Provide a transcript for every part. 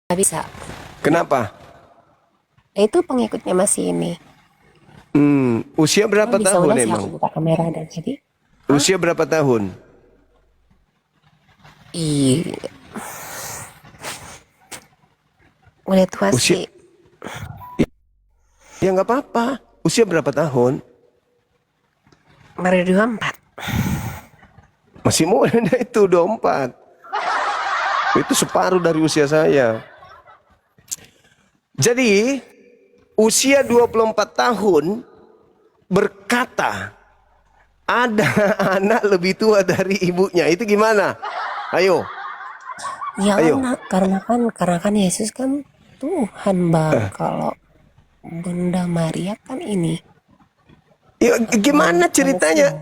Nggak bisa. Kenapa? Itu pengikutnya masih ini. Usia berapa Bisa tahun udah sih aku emang? buka kamera dan jadi. Usia berapa tahun? Ih, udah tua Usia, sih. ya nggak apa-apa. Usia berapa tahun? Baru 24. Masih muda itu 24. Itu separuh dari usia saya. Jadi, usia 24 tahun berkata, ada anak lebih tua dari ibunya. Itu gimana? Ayo, Ya ayo. karena kan Yesus kan Tuhan bang. Kalau Bunda Maria kan ini Ya, gimana ceritanya?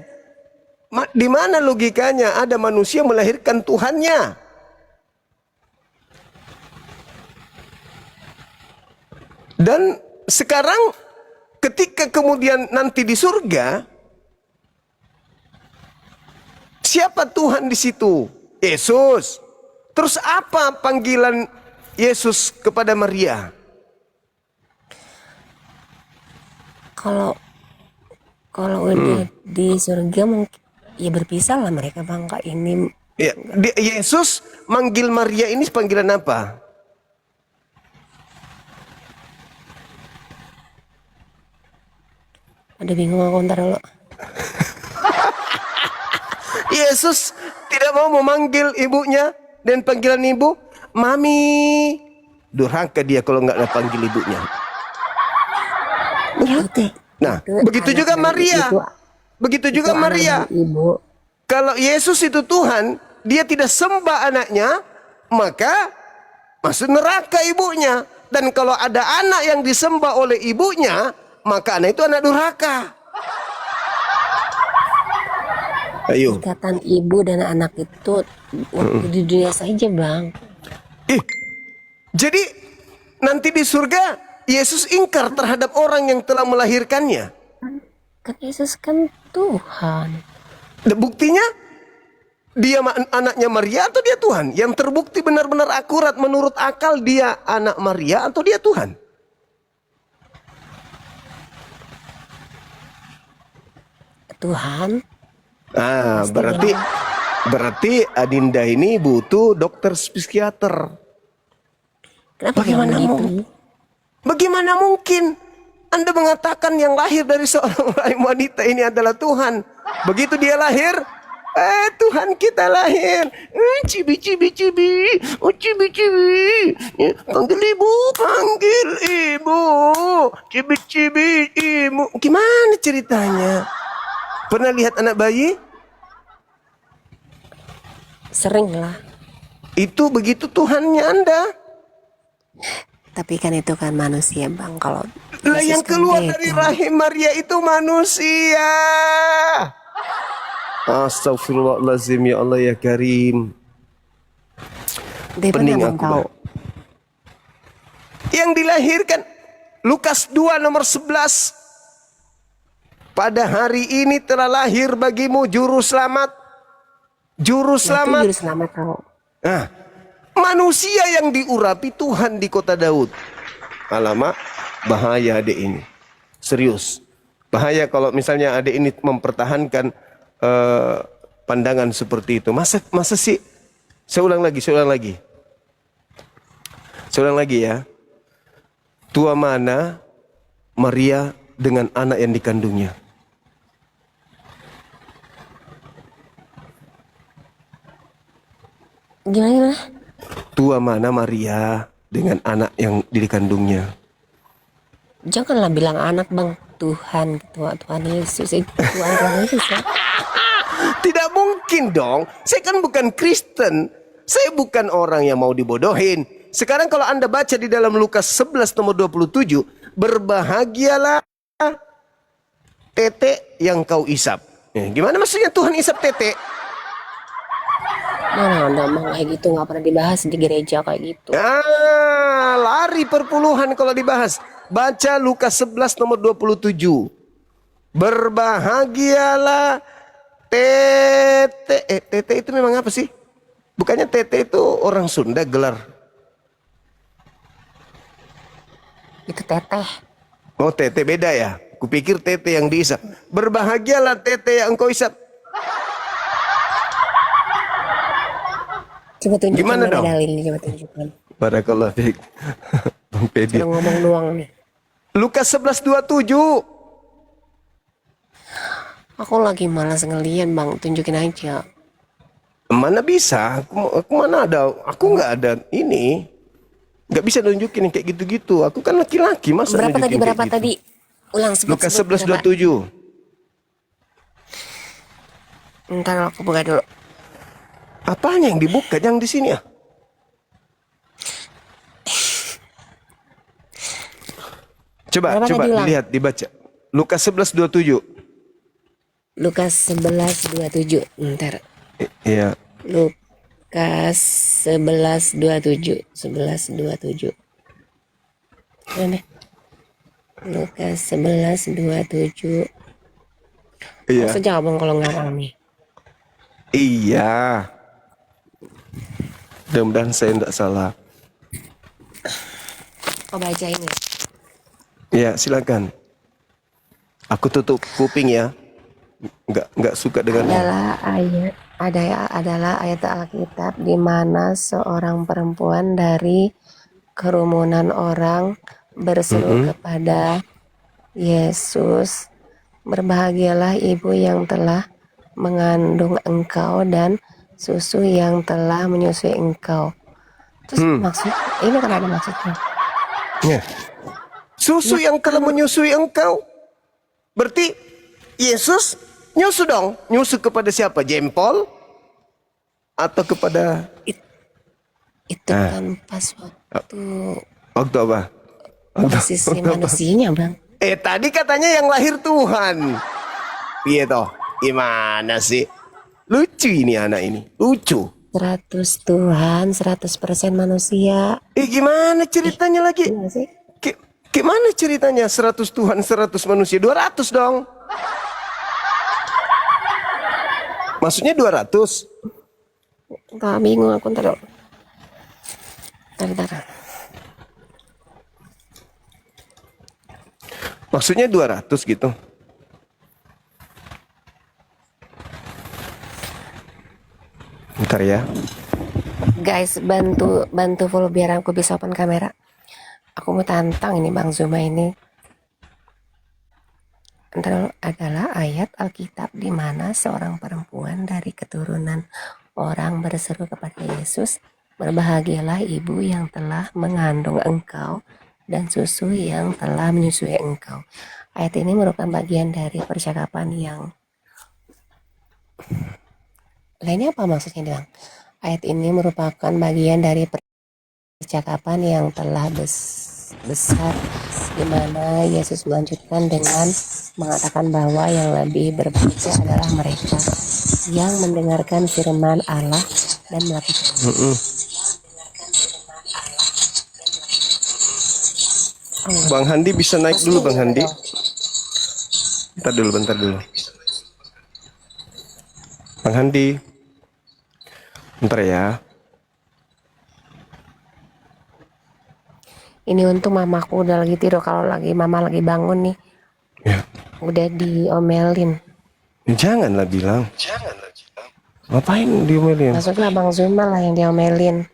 manusia. Di mana logikanya ada manusia melahirkan Tuhannya? Dan sekarang ketika kemudian nanti di surga, siapa Tuhan di situ? Yesus. Terus apa panggilan Yesus kepada Maria? Kalau kalau udah di surga mungkin ya berpisah lah mereka bang. Kak ini Ya, Yesus manggil Maria ini panggilan apa? ada bingung aku ntar dulu. Yesus tidak mau memanggil ibunya dan panggilan ibu, Mami. Durhaka dia kalau nggak ada panggil ibunya. Itu Nah, itu begitu anak juga dan Maria. Begitu itu juga anak dan Maria. ibu. Kalau Yesus itu Tuhan, dia tidak sembah anaknya, maka masuk neraka ibunya. Dan kalau ada anak yang disembah oleh ibunya, maka anak itu anak durhaka. Ayo. Ikatan ibu dan anak itu waktu di dunia saja bang. Ih, jadi nanti di surga Yesus ingkar terhadap orang yang telah melahirkannya. Kan Yesus kan Tuhan. Dan buktinya dia anaknya Maria atau dia Tuhan? Yang terbukti benar-benar akurat menurut akal dia anak Maria atau dia Tuhan? Tuhan Ah, pasti berarti Adinda ini butuh dokter psikiater. kenapa bilang Bagaimana begitu? Bagaimana mungkin Anda mengatakan yang lahir dari seorang rahim wanita ini adalah Tuhan? Begitu dia lahir, Tuhan kita lahir. Cibi cibi cibi, cibi cibi. Panggil ibu, panggil ibu. Cibi cibi ibu. Gimana ceritanya? Pernah lihat anak bayi? Sering lah. Itu begitu Tuhannya Anda. Tapi kan itu kan manusia bang. Kalau Lah Yesus yang kan keluar beda. dari rahim Maria itu manusia. Astagfirullahaladzim, ya Allah ya Karim. Dia Pening pernah bang aku, tahu. Bang. Yang dilahirkan Lukas 2 nomor 11. Pada hari ini telah lahir bagimu juru selamat. Juru Nah, itu selamat. juru selamat tahu. Nah, manusia yang diurapi Tuhan di kota Daud. Alamak, bahaya adik ini. Serius. Bahaya kalau misalnya adik ini mempertahankan pandangan seperti itu. Masa sih? Saya ulang lagi. Saya ulang lagi ya. Tua mana Maria dengan anak yang dikandungnya? Gimana? Tua mana Maria dengan anak yang dikandungnya? Janganlah bilang anak bang. Tuhan, Tuhan Yesus itu Tuhan Yesus ya. Tidak mungkin dong. Saya kan bukan Kristen. Saya bukan orang yang mau dibodohin. Sekarang kalau Anda baca di dalam Lukas 11 nomor 27. Berbahagialah tete yang kau isap. Gimana maksudnya Tuhan isap tete? Mana ada bang kayak gitu, nggak pernah dibahas di gereja kayak gitu. Lari perpuluhan kalau dibahas. Baca Lukas 11 nomor 27. Berbahagialah tete. Tete itu memang apa sih? Bukannya tete itu orang Sunda gelar. Itu teteh. Oh, tete beda ya. Kupikir tete yang diisap. Berbahagialah tete yang engkau isap. Coba tunjukkan Gimana mana dong? dalilnya, coba tunjukkan. Barakallah fiik. Bang Pedi. Sudah ngomong doang nih. Lukas 11:27. Aku lagi malas ngeliat bang, tunjukin aja. Mana bisa? Aku mana ada? Aku nggak ada ini. Nggak bisa nunjukin yang kayak gitu-gitu. Aku kan laki-laki, masa Berapa tadi, nunjukin berapa kayak gitu? tadi? Ulang sebut, Lukas sebut berapa? 11:27. Ntar aku buka dulu. Apanya yang dibuka? Yang di sini ya? Coba, Berapa coba tadi ulang? lihat, dibaca. Lukas 11:27. Lukas 11:27. Ntar. Iya. Lukas 11:27. 11:27. Mana? Lukas 11:27. Iya. Maksudnya abang kalau ngarang nih. Iya. Mudah-mudahan saya tidak salah. Kau baca ini. Iya, silakan. Aku tutup kuping ya. Nggak suka dengan Adalah ayat Alkitab di mana seorang perempuan dari kerumunan orang berseru kepada Yesus, "Berbahagialah ibu yang telah mengandung engkau dan susu yang telah menyusui engkau." Terus maksud ini kan ada maksudnya. Ya. Susu yang telah menyusui engkau. Berarti Yesus nyusu dong. Nyusu kepada siapa? Jempol? Atau kepada... Itu kan pas waktu Waktu apa? posisi manusianya bang. Tadi katanya yang lahir Tuhan. Iya toh? Gimana sih? Lucu ini anak ini. Lucu. 100 Tuhan, 100% manusia. Gimana ceritanya lagi? Gimana sih? Gimana ceritanya? 100 Tuhan, 100 manusia. 200 dong. Maksudnya 200? Entah, bingung aku ntar. Ntar. Maksudnya 200 gitu. Bentar ya. Guys, bantu follow biar aku bisa open kamera. Aku mau tantang ini Bang Zuma ini. Ntar adalah ayat Alkitab di mana seorang perempuan dari keturunan orang berseru kepada Yesus, "Berbahagialah ibu yang telah mengandung engkau dan susu yang telah menyusui engkau." Ayat ini merupakan bagian dari percakapan yang lainnya apa maksudnya Bang? Ayat ini merupakan bagian dari percakapan yang telah besar di mana Yesus melanjutkan dengan mengatakan bahwa yang lebih berbahagia adalah mereka yang mendengarkan firman Allah dan melakukannya. Bang Handi bisa naik dulu Bang Handi. Bentar dulu. Bang Handi. Bentar ya. Ini untung mamaku udah lagi tidur. Kalau mama lagi bangun nih, Ya. udah diomelin. Janganlah bilang. Ngapain diomelin? Maksudnya Bang Zuma lah yang diomelin.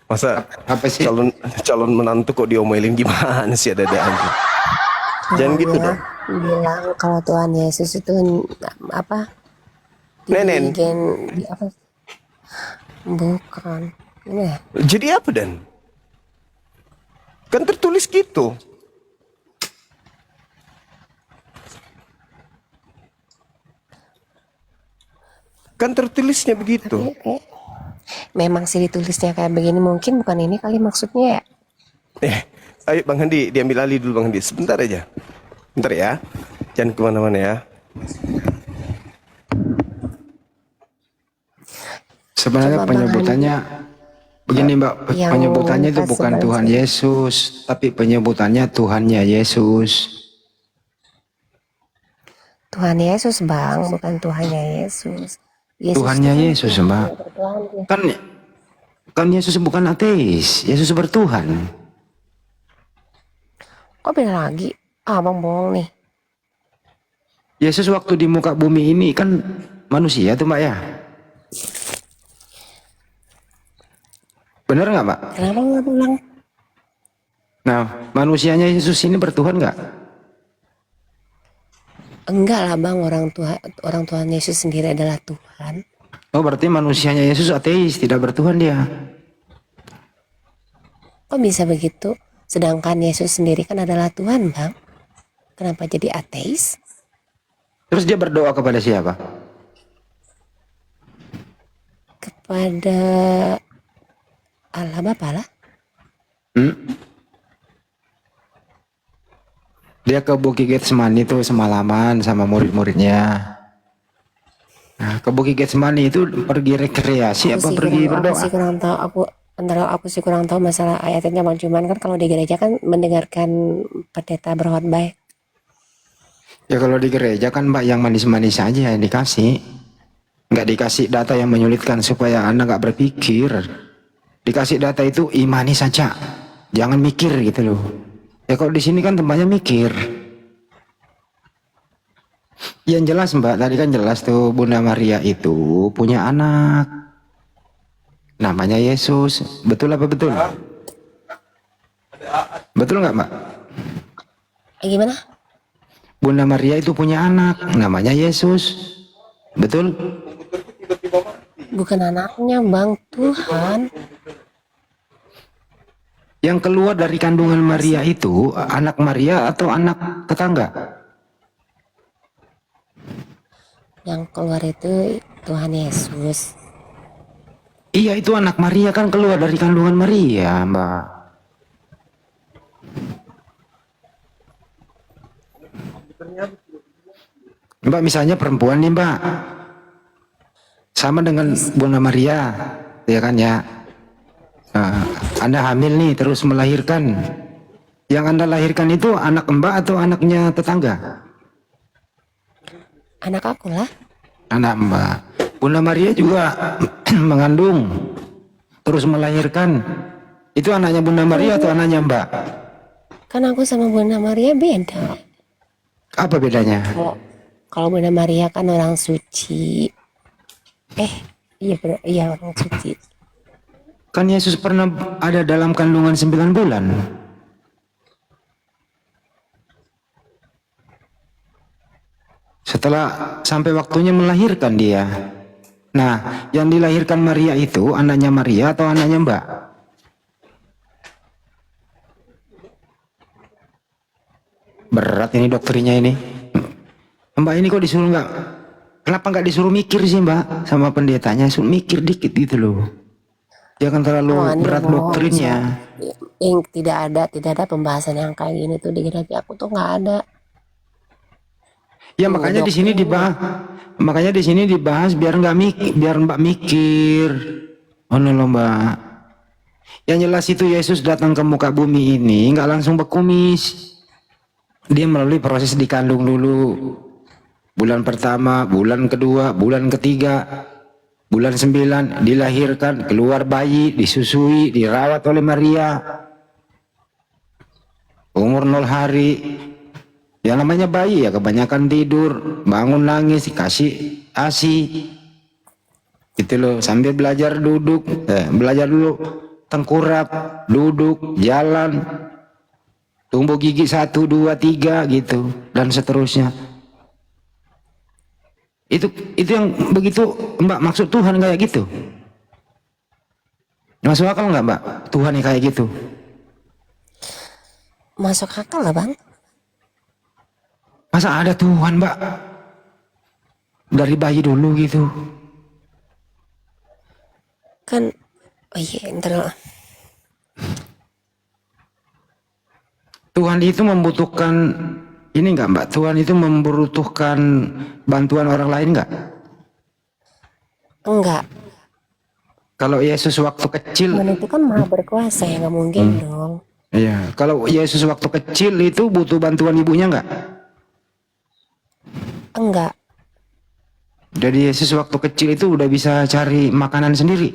Masa Apa sih? calon menantu kok diomelin, gimana sih, ada aja. Jangan gitu dong. Bilang kalau Tuhan Yesus itu apa? Nenen. Apa? Bukan. Ini ya? Jadi apa Dan? Kan tertulis gitu. Kan tertulisnya begitu. Oke. Memang sih ditulisnya kayak begini, mungkin bukan ini kali maksudnya ya. Ayo Bang Handi, diambil alih dulu Bang Handi. Sebentar aja. Bentar ya. Jangan kemana-mana ya. Sebenarnya Coba penyebutannya begini Mbak, Yang penyebutannya itu pas bukan sebelah Tuhan sini. Yesus, tapi penyebutannya Tuhannya Yesus. Tuhan Yesus Bang, bukan Tuhannya Yesus. Tuhannya Yesus Mbak. Kan Yesus bukan ateis, Yesus bertuhan. Kok beda lagi? Abang bohong nih. Yesus waktu di muka bumi ini kan manusia tuh Mbak ya. Bener nggak Mbak? Kenapa nggak pulang? Nah, manusianya Yesus ini bertuhan nggak? Enggak lah bang, orang Tuhan Yesus sendiri adalah Tuhan. Oh, berarti manusianya Yesus ateis, tidak bertuhan dia. Kok bisa begitu? Sedangkan Yesus sendiri kan adalah Tuhan bang. Kenapa jadi ateis? Terus dia berdoa kepada siapa? Kepada Allah Bapa lah. Dia ke Bukit Getsemani itu semalaman sama murid-muridnya. Nah, ke Bukit Getsemani itu pergi rekreasi apa pergi berdoa? Aku sih kurang tahu masalah ayatnya bang. Cuman kan kalau di gereja kan mendengarkan pendeta berkhotbah. Ya kalau di gereja kan Mbak yang manis-manis saja yang dikasih. Nggak dikasih data yang menyulitkan supaya Anda nggak berpikir. Dikasih data itu imani saja. Jangan mikir gitu loh. Ya kalau di sini kan tempatnya mikir. Yang jelas Mbak, tadi kan jelas tuh Bunda Maria itu punya anak. Namanya Yesus. Betul apa betul? Betul nggak Mbak? Gimana? Bunda Maria itu punya anak. Namanya Yesus. Betul? Bukan anaknya bang, Tuhan. Yang keluar dari kandungan Maria itu anak Maria atau anak tetangga? Yang keluar itu Tuhan Yesus. Iya itu anak Maria kan keluar dari kandungan Maria Mbak. Mbak misalnya perempuan nih Mbak. Sama dengan Bunda Maria. Ya kan ya. Nah, Anda hamil nih terus melahirkan. Yang Anda lahirkan itu anak Mbak atau anaknya tetangga? Anak aku lah. Anak Mbak. Bunda Maria juga mengandung terus melahirkan. Itu anaknya Bunda Maria atau anaknya Mbak? Kan aku sama Bunda Maria beda. Apa bedanya? Kalau Bunda Maria kan orang suci. Iya orang suci. Kan Yesus pernah ada dalam kandungan 9 bulan. Setelah sampai waktunya melahirkan dia. Nah, yang dilahirkan Maria itu anaknya Maria atau anaknya Mbak? Berat ini doktrinnya ini. Mbak ini kok disuruh kenapa nggak disuruh mikir sih Mbak sama pendetanya? Suruh mikir dikit gitu loh. Jangan terlalu berat doktrinnya. Yang tidak ada pembahasan yang kayak gini tuh di gereja aku tuh nggak ada. Ya makanya di sini dibahas. Makanya di sini dibahas biar Mbak mikir. Oh no Mbak. Yang jelas itu Yesus datang ke muka bumi ini nggak langsung berkumis. Dia melalui proses dikandung dulu. Bulan pertama, bulan kedua, bulan ketiga. Bulan 9 dilahirkan, keluar bayi, disusui, dirawat oleh Maria. Umur 0 hari. Yang namanya bayi ya kebanyakan tidur, bangun nangis, dikasih ASI. Gitu loh, sambil belajar duduk, belajar dulu tengkurap, duduk, jalan. Tumbuh gigi 1, 2, 3 gitu dan seterusnya. Itu yang begitu Mbak maksud Tuhan kayak gitu? Masuk akal nggak Mbak? Tuhan yang kayak gitu? Masuk akal lah bang. Masa ada Tuhan Mbak? Dari bayi dulu gitu? Kan, oh iya ntar. Tuhan itu membutuhkan ini enggak Mbak? Tuhan itu membutuhkan bantuan orang lain enggak? Enggak. Kalau Yesus waktu kecil, Tuhan itu kan maha berkuasa ya nggak mungkin dong. iya. Kalau Yesus waktu kecil itu butuh bantuan ibunya enggak? Enggak. Jadi Yesus waktu kecil itu udah bisa cari makanan sendiri.